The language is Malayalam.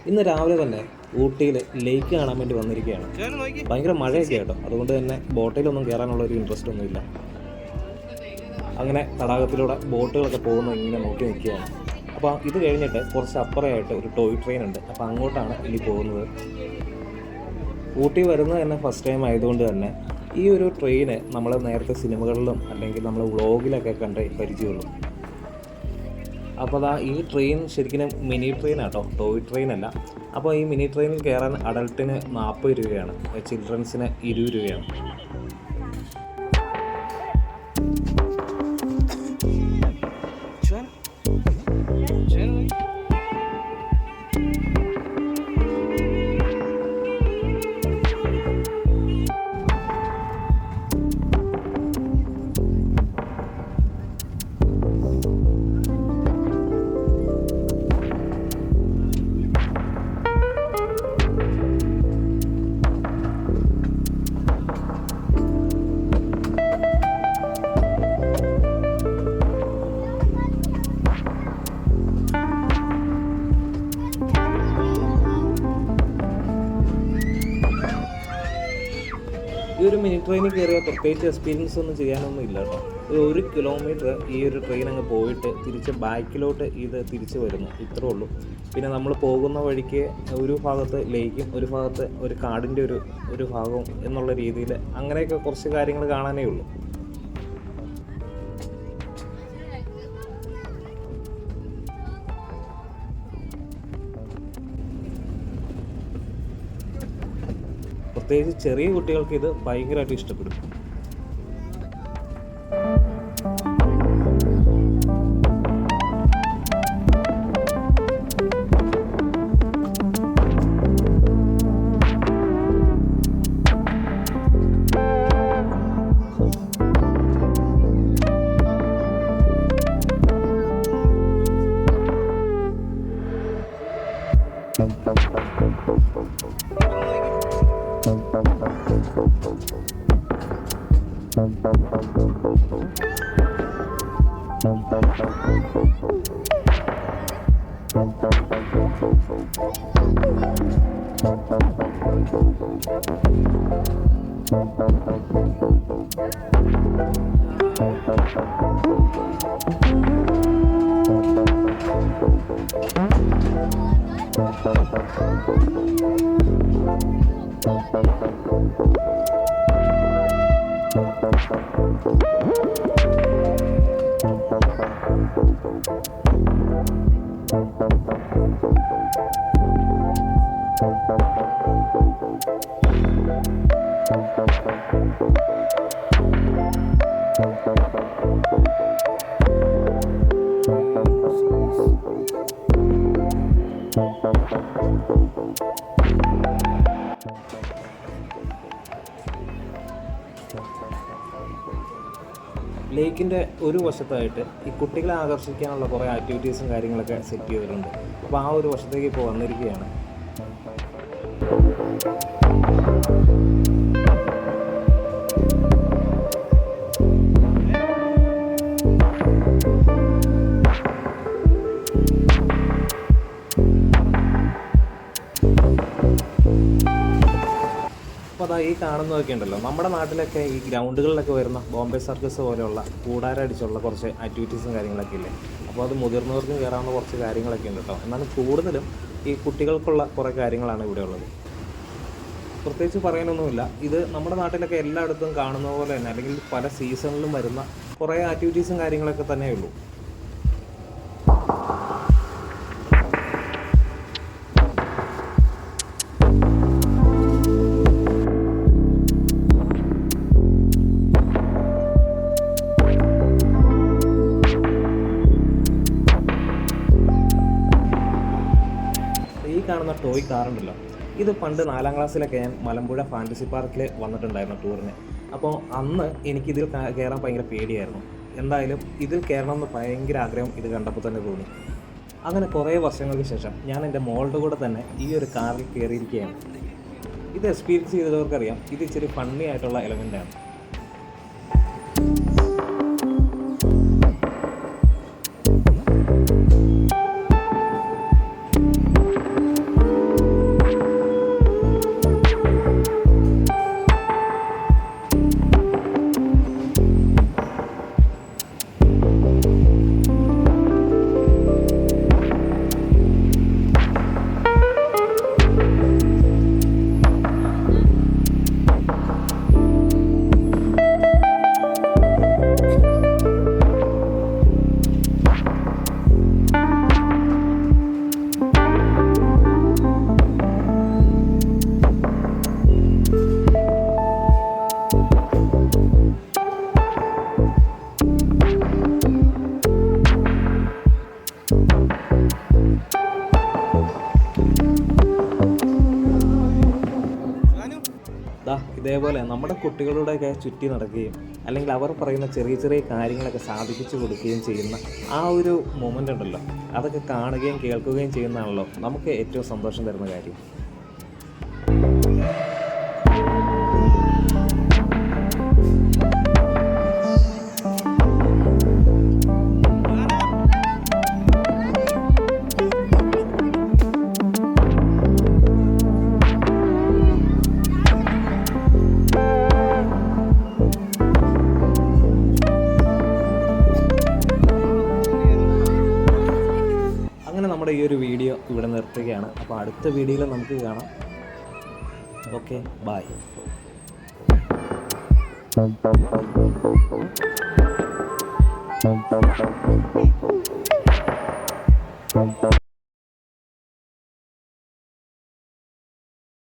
ഇന്ന് രാവിലെ തന്നെ ഊട്ടിയിൽ ലേക്ക് കാണാൻ വേണ്ടി വന്നിരിക്കുകയാണ്. ഭയങ്കര മഴയൊക്കെ കേട്ടോ, അതുകൊണ്ട് തന്നെ ബോട്ടിലൊന്നും കയറാനുള്ള ഒരു ഇൻട്രസ്റ്റ് ഒന്നുമില്ല. അങ്ങനെ തടാകത്തിലൂടെ ബോട്ടുകളൊക്കെ പോകുന്നത് ഇങ്ങനെ നോക്കി നിൽക്കുകയാണ്. അപ്പോൾ ഇത് കഴിഞ്ഞിട്ട് കുറച്ച് അപ്പുറമായിട്ട് ഒരു ടോയ് ട്രെയിൻ ഉണ്ട്, അപ്പോൾ അങ്ങോട്ടാണ് ഇനി പോകുന്നത്. ഊട്ടി വരുന്നത് തന്നെ ഫസ്റ്റ് ടൈം ആയതുകൊണ്ട് തന്നെ ഈ ഒരു ട്രെയിന് നമ്മൾ നേരത്തെ സിനിമകളിലും അല്ലെങ്കിൽ നമ്മൾ വ്ളോഗിലൊക്കെ കണ്ട് പരിചയമുള്ളൂ. അപ്പോൾ അതാ ഈ ട്രെയിൻ ശരിക്കും മിനി ട്രെയിനാട്ടോ, ടോയ് ട്രെയിൻ അല്ല. അപ്പോൾ ഈ മിനി ട്രെയിനിൽ കയറാൻ അഡൾട്ടിന് 40 രൂപയാണ്, ചിൽഡ്രൻസിന് 20 രൂപയാണ്. ഈ ഒരു മിനി ട്രെയിനിൽ കയറിയ പ്രത്യേകിച്ച് എക്സ്പീരിയൻസ് ഒന്നും ചെയ്യാനൊന്നും ഇല്ല കേട്ടോ. 1 കിലോമീറ്റർ ഈ ഒരു ട്രെയിൻ അങ്ങ് പോയിട്ട് തിരിച്ച് ബാക്കിലോട്ട് ഇത് തിരിച്ച് വരുന്നു, ഇത്രേ ഉള്ളൂ. പിന്നെ നമ്മൾ പോകുന്ന വഴിക്ക് ഒരു ഭാഗത്ത് ലേക്കും ഒരു ഭാഗത്ത് ഒരു കാടിൻ്റെ ഒരു ഭാഗവും എന്നുള്ള രീതിയിൽ അങ്ങനെയൊക്കെ കുറച്ച് കാര്യങ്ങൾ കാണാനേ ഉള്ളൂ. പ്രത്യേകിച്ച് ചെറിയ കുട്ടികൾക്ക് ഇത് ഭയങ്കരമായിട്ട് ഇഷ്ടപ്പെടും. ലേക്കിൻ്റെ ഒരു വശത്തായിട്ട് ഈ കുട്ടികളെ ആകർഷിക്കാനുള്ള കുറേ ആക്ടിവിറ്റീസും കാര്യങ്ങളൊക്കെ സെറ്റ് ചെയ്തിട്ടുണ്ട്. അപ്പോൾ ആ ഒരു വശത്തേക്ക് ഇപ്പോൾ വന്നിരിക്കുകയാണ്. അപ്പോൾ അതാ ഈ കാണുന്നതൊക്കെ ഉണ്ടല്ലോ, നമ്മുടെ നാട്ടിലൊക്കെ ഈ ഗ്രൗണ്ടുകളിലൊക്കെ വരുന്ന ബോംബെ സർക്കസ് പോലെയുള്ള കൂടാരടിച്ചുള്ള കുറച്ച് ആക്ടിവിറ്റീസും കാര്യങ്ങളൊക്കെ ഇല്ലേ. അപ്പോൾ അത് മുതിർന്നവർക്കും കയറാവുന്ന കുറച്ച് കാര്യങ്ങളൊക്കെ ഉണ്ട് കേട്ടോ. എന്നാലും കൂടുതലും ഈ കുട്ടികൾക്കുള്ള കുറേ കാര്യങ്ങളാണ് ഇവിടെ ഉള്ളത്. പ്രത്യേകിച്ച് പറയാനൊന്നുമില്ല, ഇത് നമ്മുടെ നാട്ടിലൊക്കെ എല്ലായിടത്തും കാണുന്ന പോലെ തന്നെ അല്ലെങ്കിൽ പല സീസണിലും വരുന്ന കുറേ ആക്ടിവിറ്റീസും കാര്യങ്ങളൊക്കെ തന്നെയുള്ളൂ. കാണുന്ന ടോയ് കാറുണ്ടല്ലോ, ഇത് പണ്ട് 4ാം ക്ലാസ്സിലൊക്കെ ഞാൻ മലമ്പുഴ ഫാൻറ്റസി പാർക്കിൽ വന്നിട്ടുണ്ടായിരുന്നു ടൂറിന്. അപ്പോൾ അന്ന് എനിക്കിതിൽ കയറാൻ ഭയങ്കര പേടിയായിരുന്നു. എന്തായാലും ഇതിൽ കയറണമെന്ന് ഭയങ്കര ആഗ്രഹം ഇത് കണ്ടപ്പോൾ തന്നെ തോന്നി. അങ്ങനെ കുറേ വർഷങ്ങൾക്ക് ശേഷം ഞാൻ എൻ്റെ മോളുടെ കൂടെ തന്നെ ഈ ഒരു കാറിൽ കയറിയിരിക്കുകയാണ്. ഇത് എക്സ്പീരിയൻസ് ചെയ്തവർക്കറിയാം, ഇത് ഇച്ചിരി ഫണ്ണി ആയിട്ടുള്ള എലമെൻ്റാണ്. ഇതേപോലെ നമ്മുടെ കുട്ടികളുടെയൊക്കെ ചുറ്റി നടക്കുകയും അല്ലെങ്കിൽ അവർ പറയുന്ന ചെറിയ ചെറിയ കാര്യങ്ങളൊക്കെ സാധിപ്പിച്ചു കൊടുക്കുകയും ചെയ്യുന്ന ആ ഒരു മൊമെൻ്റ് ഉണ്ടല്ലോ, അതൊക്കെ കാണുകയും കേൾക്കുകയും ചെയ്യുന്നതാണല്ലോ നമുക്ക് ഏറ്റവും സന്തോഷം തരുന്ന കാര്യം. അങ്ങനെ നമ്മുടെ ഈ ഒരു വീഡിയോ ഇവിടെ നിർത്തുകയാണ്. അപ്പോൾ അടുത്ത വീഡിയോയിൽ നമുക്ക് കാണാം. Okay, by.